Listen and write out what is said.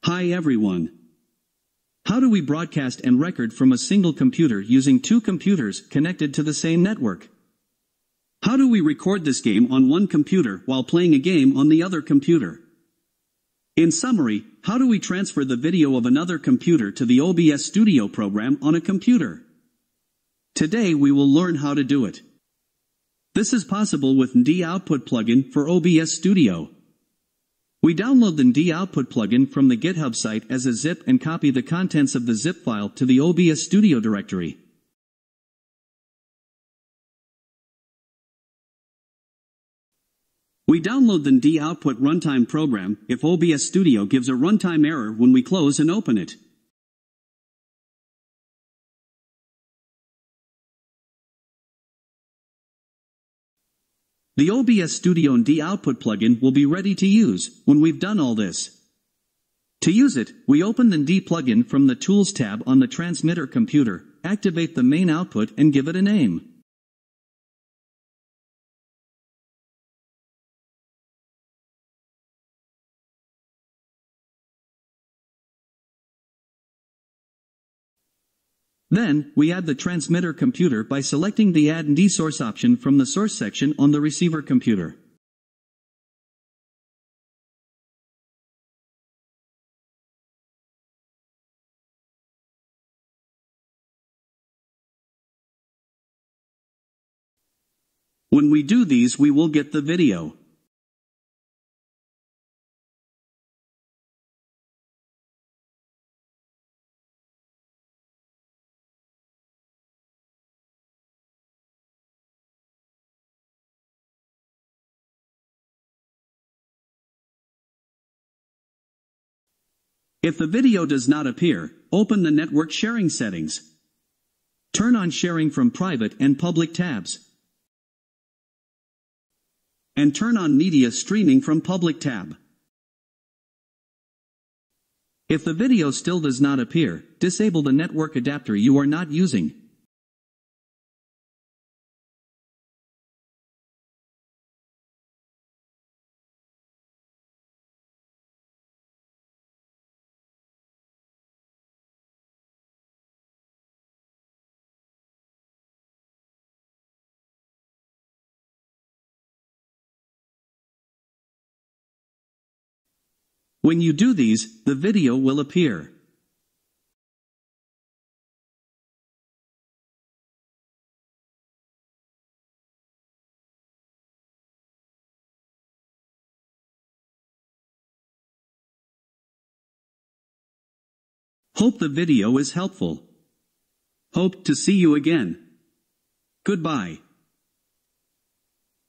Hi everyone. How do we broadcast and record from a single computer using two computers connected to the same network? How do we record this game on one computer while playing a game on the other computer? In summary, how do we transfer the video of another computer to the OBS Studio program on a computer? Today we will learn how to do it. This is possible with NDI output plugin for OBS Studio. We download the NDI output plugin from the GitHub site as a zip and copy the contents of the zip file to the OBS Studio directory. We download the NDI output runtime program if OBS Studio gives a runtime error when we close and open it. The OBS Studio NDI output plugin will be ready to use when we've done all this. To use it, we open the NDI plugin from the Tools tab on the transmitter computer, activate the main output and give it a name. Then, we add the transmitter computer by selecting the Add NDI Source option from the Source section on the receiver computer. When we do these, we will get the video. If the video does not appear, open the network sharing settings. Turn on sharing from private and public tabs. And turn on media streaming from public tab. If the video still does not appear, disable the network adapter you are not using. When you do these, the video will appear. Hope the video is helpful. Hope to see you again. Goodbye.